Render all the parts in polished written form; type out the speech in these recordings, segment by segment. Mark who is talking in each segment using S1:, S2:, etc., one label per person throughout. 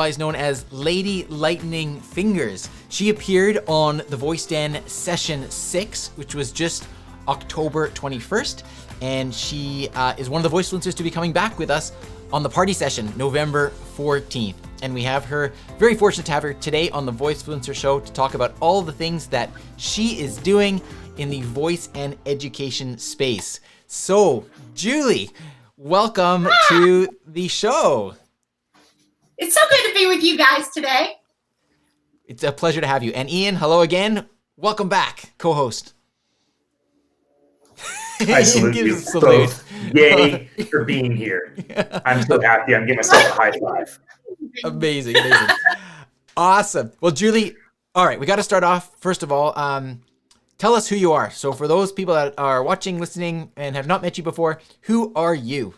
S1: known as Lady Lightning Fingers. She appeared on the Voice Den Session 6, which was just October 21st, and she is one of the Voicefluencers to be coming back with us on the party session, November 14th. And we have her, very fortunate to have her today on the Voicefluencer Show to talk about all the things that she is doing in the voice and education space. So, Julie, welcome to the show.
S2: It's so good to be with you guys today.
S1: It's a pleasure to have you. And Ian, hello again. Welcome back, co-host.
S3: I salute you both. Yay for being here. I'm so happy. I'm giving myself a high five.
S1: Amazing. Awesome. Well, Julie, all right, we got to start off, first of all, tell us who you are. So for those people that are watching, listening, and have not met you before, who are you?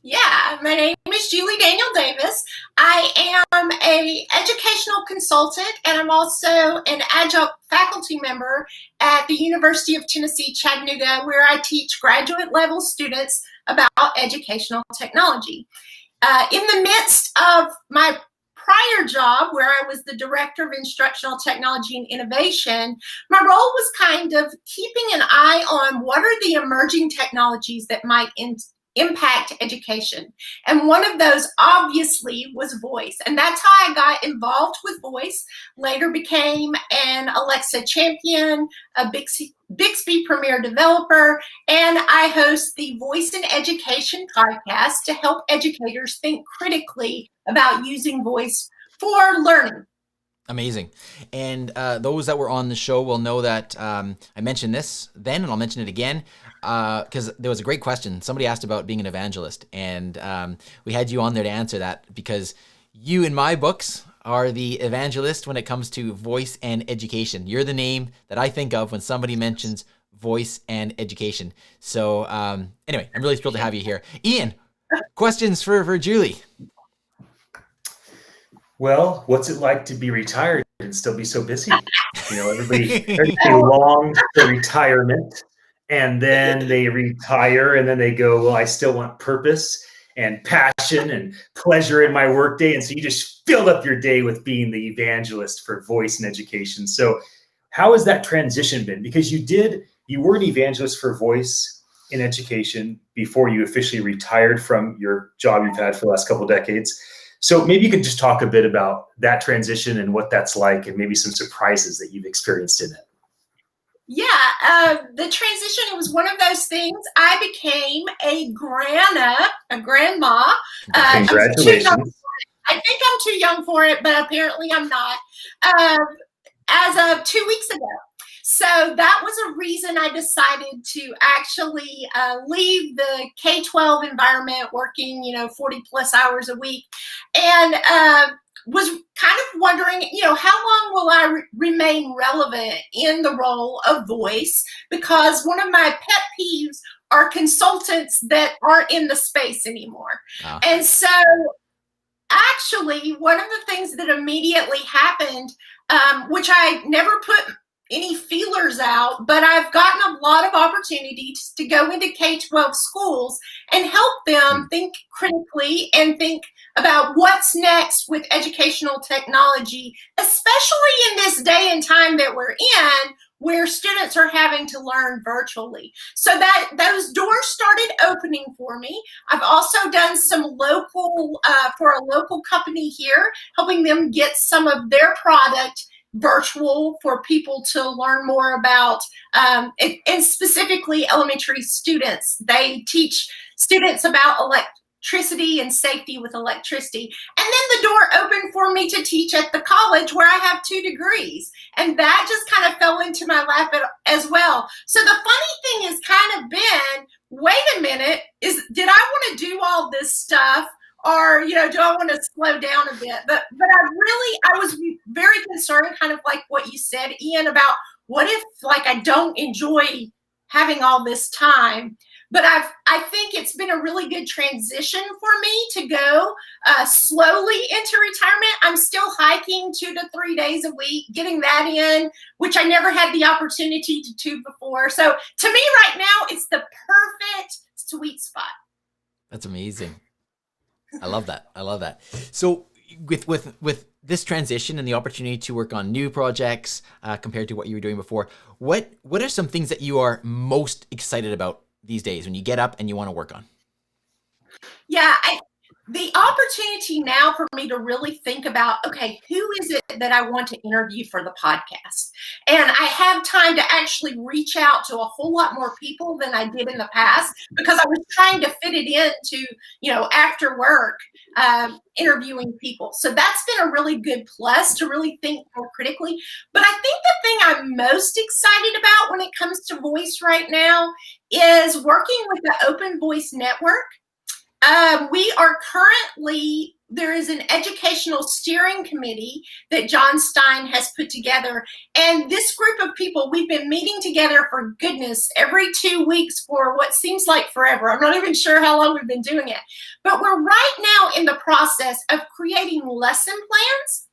S2: Yeah, my name is Julie Daniel Davis. I am an educational consultant, and I'm also an adjunct faculty member at the University of Tennessee, Chattanooga, where I teach graduate level students about educational technology. In the midst of my prior job, where I was the Director of Instructional Technology and Innovation, my role was kind of keeping an eye on what are the emerging technologies that might impact education. And one of those obviously was voice. And that's how I got involved with voice, later became an Alexa champion, a Bixby Premier developer, and I host the Voice in Education podcast to help educators think critically about using voice for learning.
S1: Amazing. And those that were on the show will know that I mentioned this then, and I'll mention it again, because there was a great question. Somebody asked about being an evangelist, and we had you on there to answer that, because you, in my books, are the evangelist when it comes to voice and education. You're the name that I think of when somebody mentions voice and education. So anyway, I'm really thrilled to have you here. Ian, questions for Julie?
S3: Well, what's it like to be retired and still be so busy? You know, everybody longs for retirement, and then they retire, and then they go, well, I still want purpose and passion and pleasure in my workday. And so you just filled up your day with being the evangelist for voice and education. So how has that transition been? Because you were an evangelist for voice in education before you officially retired from your job you've had for the last couple of decades. So maybe you could just talk a bit about that transition and what that's like, and maybe some surprises that you've experienced in it.
S2: Yeah, the transition, it was one of those things. I became a grandma.
S3: Congratulations.
S2: I think I'm too young for it, but apparently I'm not, as of 2 weeks ago. So that was a reason I decided to actually leave the K-12 environment, working, 40 plus hours a week, and was kind of wondering, how long will I remain relevant in the role of voice? Because one of my pet peeves are consultants that aren't in the space anymore. Oh. And so actually, one of the things that immediately happened, which I never put any feelers out, but I've gotten a lot of opportunities to go into K-12 schools and help them think critically and think about what's next with educational technology, especially in this day and time that we're in, where students are having to learn virtually. So that those doors started opening for me. I've also done some for a local company here, helping them get some of their product virtual for people to learn more about, and specifically elementary students. They teach students about electricity and safety with electricity. And then the door opened for me to teach at the college where I have 2 degrees. And that just kind of fell into my lap as well. So the funny thing has kind of been, wait a minute, did I want to do all this stuff? Or, do I want to slow down a bit? But I was very concerned, kind of like what you said, Ian, about what if I don't enjoy having all this time. But I think it's been a really good transition for me to go slowly into retirement. I'm still hiking 2 to 3 days a week, getting that in, which I never had the opportunity to do before. So to me right now, it's the perfect sweet spot.
S1: That's amazing. I love that. So with this transition and the opportunity to work on new projects compared to what you were doing before, what are some things that you are most excited about these days when you get up and you want to work on?
S2: Yeah, the opportunity now for me to really think about, okay, who is it that I want to interview for the podcast? And I have time to actually reach out to a whole lot more people than I did in the past, because I was trying to fit it into, after work, interviewing people. So that's been a really good plus to really think more critically. But I think the thing I'm most excited about when it comes to voice right now is working with the Open Voice Network. There is an educational steering committee that John Stein has put together. And this group of people, we've been meeting together for goodness every 2 weeks for what seems like forever. I'm not even sure how long we've been doing it. But we're right now in the process of creating lesson plans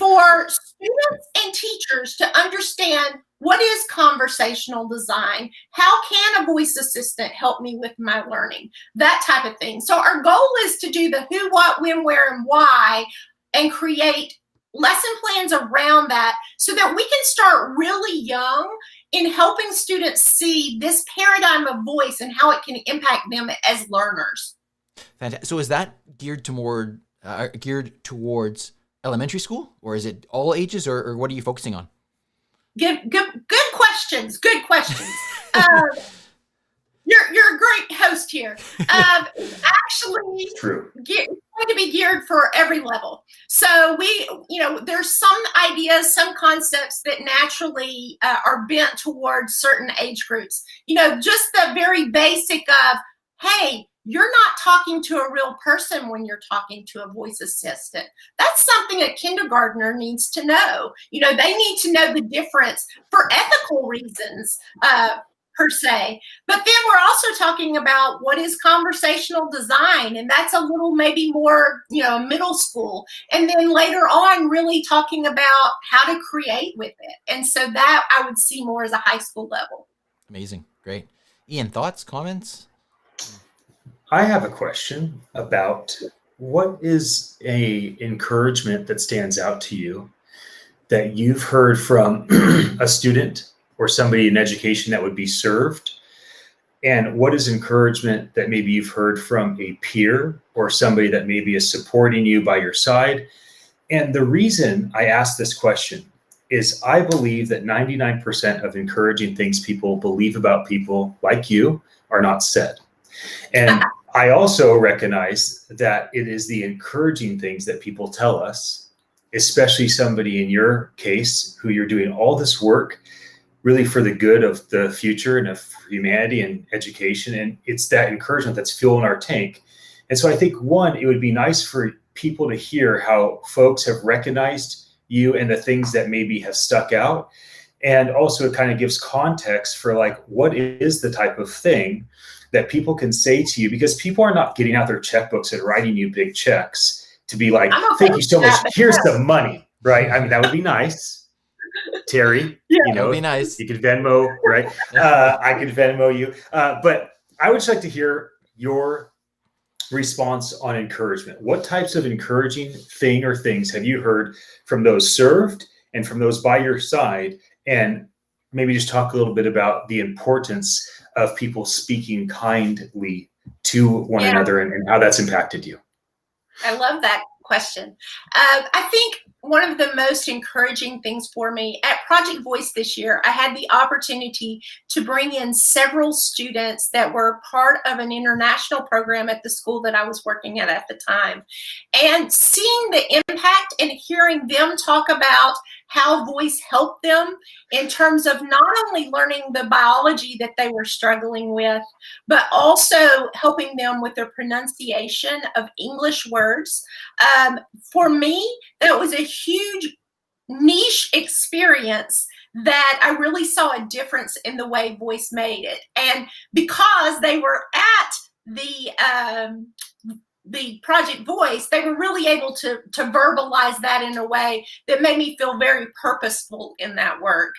S2: for students and teachers to understand what is conversational design, how can a voice assistant help me with my learning, that type of thing. So our goal is to do the who, what, when, where, and why, and create lesson plans around that so that we can start really young in helping students see this paradigm of voice and how it can impact them as learners.
S1: Fantastic. So is that geared towards elementary school, or is it all ages, or what are you focusing on?
S2: Good questions. Good questions. You're a great host here. Actually,
S3: True.
S2: It's going to be geared for every level. So there's some ideas, some concepts that naturally are bent towards certain age groups. Just the very basic of, hey, you're not talking to a real person when you're talking to a voice assistant. That's something a kindergartner needs to know. They need to know the difference for ethical reasons, per se. But then we're also talking about what is conversational design, and that's a little maybe more, middle school. And then later on, really talking about how to create with it. And so that I would see more as a high school level.
S1: Amazing. Great. Ian, thoughts, comments?
S3: I have a question about what is a encouragement that stands out to you that you've heard from a student or somebody in education that would be served? And what is encouragement that maybe you've heard from a peer or somebody that maybe is supporting you by your side? And the reason I ask this question is I believe that 99% of encouraging things people believe about people like you are not said. And I also recognize that it is the encouraging things that people tell us, especially somebody in your case, who you're doing all this work really for the good of the future and of humanity and education. And it's that encouragement that's fueling our tank. And so I think, one, it would be nice for people to hear how folks have recognized you and the things that maybe have stuck out. And also it kind of gives context for like, what is the type of thing that people can say to you, because people are not getting out their checkbooks and writing you big checks to be like, thank you so much, here's the money, right? I mean, that would be nice. Terry,
S1: that would be nice.
S3: You could Venmo, right? I could Venmo you. But I would just like to hear your response on encouragement. What types of encouraging thing or things have you heard from those served and from those by your side? And maybe just talk a little bit about the importance of people speaking kindly to one another and how that's impacted you.
S2: I love that question. I think one of the most encouraging things for me at Project Voice this year, I had the opportunity to bring in several students that were part of an international program at the school that I was working at the time. And seeing the impact and hearing them talk about how voice helped them in terms of not only learning the biology that they were struggling with, but also helping them with their pronunciation of English words. For me, that was a huge niche experience that I really saw a difference in the way voice made it. And because they were at the Project Voice, they were really able to verbalize that in a way that made me feel very purposeful in that work.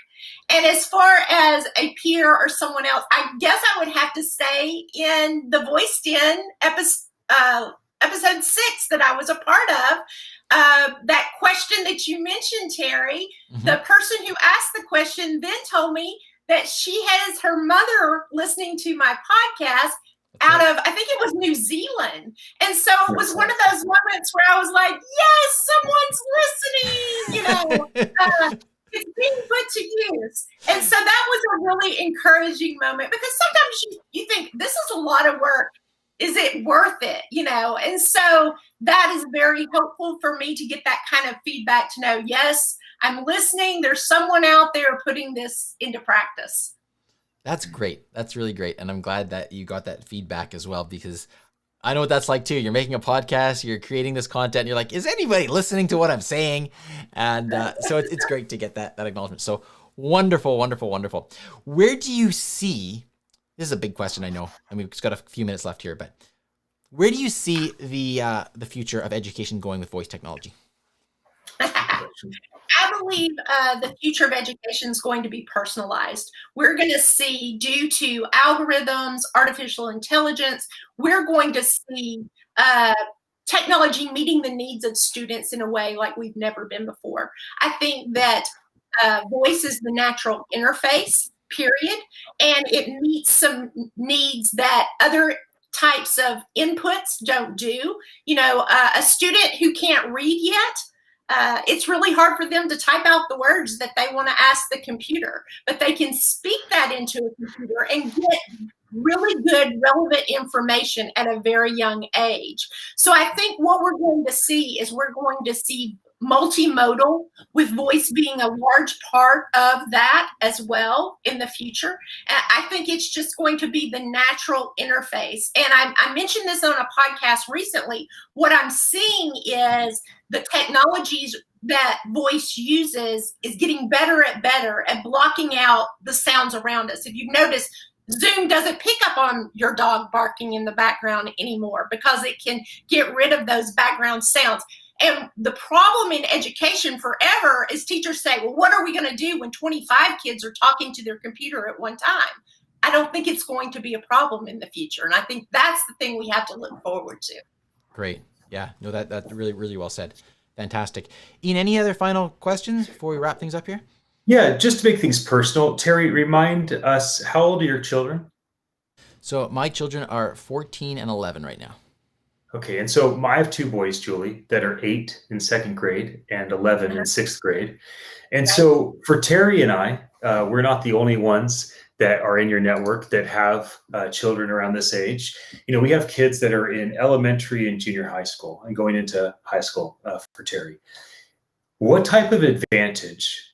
S2: And as far as a peer or someone else, I guess I would have to say in the Voice Den episode 6 that I was a part of, that question that you mentioned, Teri, the person who asked the question then told me that she has her mother listening to my podcast out of, I think it was New Zealand. And so it was one of those moments where I was like, yes, someone's listening, it's being put to use. And so that was a really encouraging moment, because sometimes you think, this is a lot of work. Is it worth it? And so that is very helpful for me to get that kind of feedback, to know, yes, I'm listening. There's someone out there putting this into practice.
S1: That's great. That's really great. And I'm glad that you got that feedback as well, because I know what that's like too. You're making a podcast, you're creating this content, and you're like, is anybody listening to what I'm saying? And so it's great to get that acknowledgement. So wonderful, wonderful, wonderful. Where do you see, this is a big question, I know, and we've just got a few minutes left here, but where do you see the future of education going with voice technology?
S2: I believe the future of education is going to be personalized. We're going to see, due to algorithms, artificial intelligence, we're going to see technology meeting the needs of students in a way like we've never been before. I think that voice is the natural interface, period, and it meets some needs that other types of inputs don't do. A student who can't read yet, it's really hard for them to type out the words that they want to ask the computer, but they can speak that into a computer and get really good, relevant information at a very young age. So I think what we're going to see is multimodal, with voice being a large part of that as well in the future. I think it's just going to be the natural interface. And I mentioned this on a podcast recently. What I'm seeing is the technologies that voice uses is getting better at blocking out the sounds around us. If you've noticed, Zoom doesn't pick up on your dog barking in the background anymore, because it can get rid of those background sounds. And the problem in education forever is teachers say, well, what are we going to do when 25 kids are talking to their computer at one time? I don't think it's going to be a problem in the future. And I think that's the thing we have to look forward to.
S1: Great. Yeah, no, that's really, really well said. Fantastic. Ian, any other final questions before we wrap things up here?
S3: Yeah, just to make things personal, Teri, remind us, how old are your children?
S1: So my children are 14 and 11 right now.
S3: Okay, and so I have two boys, Julie, that are 8 in 2nd grade and 11 in 6th grade. And so for Teri and I, we're not the only ones that are in your network that have children around this age. We have kids that are in elementary and junior high school and going into high school for Teri. What type of advantage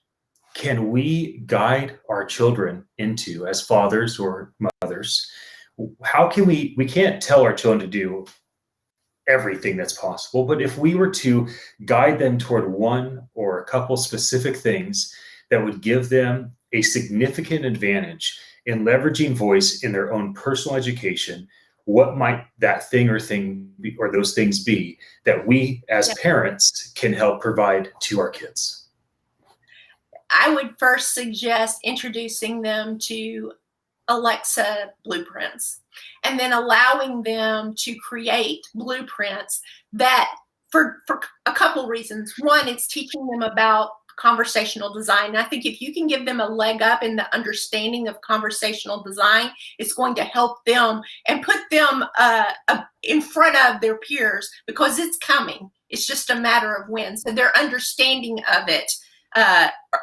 S3: can we guide our children into as fathers or mothers? How can we can't tell our children to do everything that's possible, but if we were to guide them toward one or a couple specific things that would give them a significant advantage in leveraging voice in their own personal education, what might that thing be, or those things be, that we as parents can help provide to our kids?
S2: I would first suggest introducing them to Alexa blueprints, and then allowing them to create blueprints that, for a couple reasons. One, it's teaching them about conversational design. And I think if you can give them a leg up in the understanding of conversational design, it's going to help them and put them in front of their peers, because it's coming. It's just a matter of when. So their understanding of it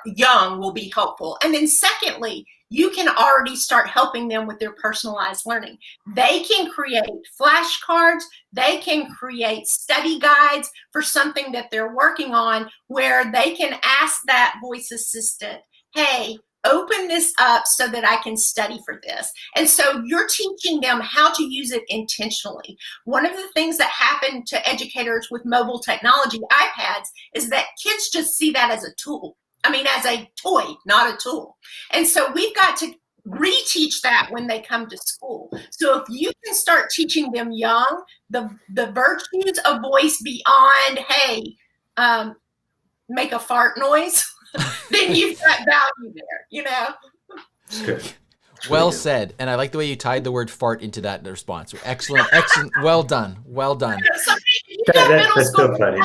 S2: young will be helpful. And then secondly, you can already start helping them with their personalized learning. They can create flashcards. They can create study guides for something that they're working on, where they can ask that voice assistant, hey, open this up so that I can study for this. And so you're teaching them how to use it intentionally. One of the things that happened to educators with mobile technology, iPads, is that kids just see that as a tool. As a toy, not a tool. And so we've got to reteach that when they come to school. So if you can start teaching them young the virtues of voice beyond, hey, make a fart noise, then you've got value there,
S3: It's good.
S1: Well said. And I like the way you tied the word fart into that response. Excellent. Well done.
S2: So you got middle
S3: that's
S2: school,
S3: so funny.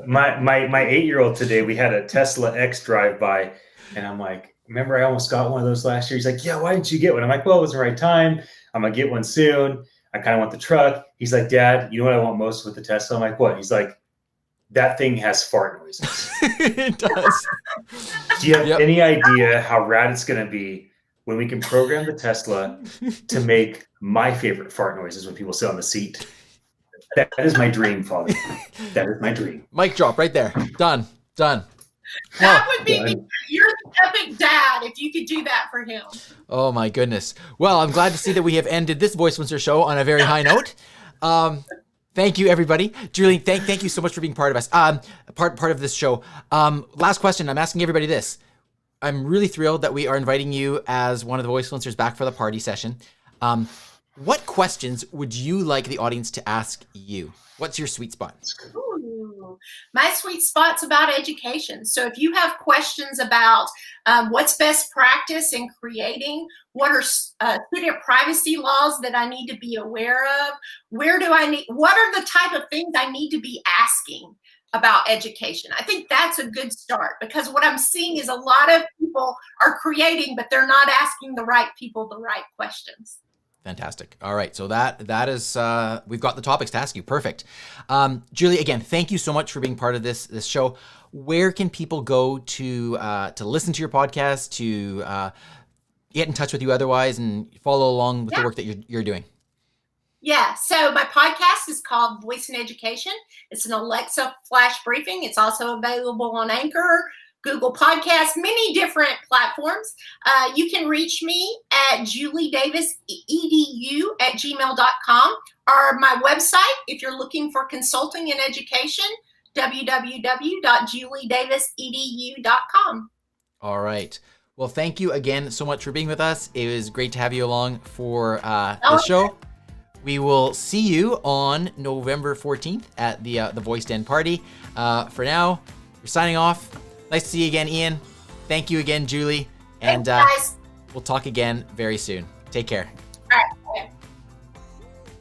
S3: My 8-year-old today, we had a Tesla X drive by, and I'm like, remember I almost got one of those last year? He's like, yeah, why didn't you get one? I'm like, well, it wasn't the right time. I'm gonna get one soon. I kind of want the truck. He's like, Dad, you know what I want most with the Tesla? I'm like, what? He's like, that thing has fart noises.
S1: It does.
S3: Do you have any idea how rad it's gonna be when we can program the Tesla to make my favorite fart noises when people sit on the seat? That is my dream, Father. That is my dream.
S1: Mic drop right there. Done.
S2: That would be you're the epic dad if you could do that for him.
S1: Oh my goodness. Well, I'm glad to see that we have ended this Voicefluencer show on a very high note. Thank you, everybody. Julie, thank you so much for being part of us. Part of this show. Last question. I'm asking everybody this. I'm really thrilled that we are inviting you as one of the Voicefluencers back for the party session. What questions would you like the audience to ask you? What's your sweet spot?
S2: Ooh, my sweet spot's about education. So if you have questions about what's best practice in creating, what are student privacy laws that I need to be aware of, what are the type of things I need to be asking about education? I think that's a good start, because what I'm seeing is a lot of people are creating, but they're not asking the right people the right questions.
S1: Fantastic. All right. So that is, we've got the topics to ask you. Perfect. Julie, again, thank you so much for being part of this show. Where can people go to listen to your podcast, to get in touch with you otherwise, and follow along with the work that you're doing?
S2: Yeah. So my podcast is called Voice in Education. It's an Alexa flash briefing. It's also available on Anchor, Google Podcasts, many different platforms. You can reach me at juliedavisedu@gmail.com, or my website if you're looking for consulting in education, www.juliedavisedu.com.
S1: All right. Well, thank you again so much for being with us. It was great to have you along for the show. We will see you on November 14th at the Voice Den party. For now, we're signing off. Nice to see you again, Ian. Thank you again, Julie. And we'll talk again very soon. Take care.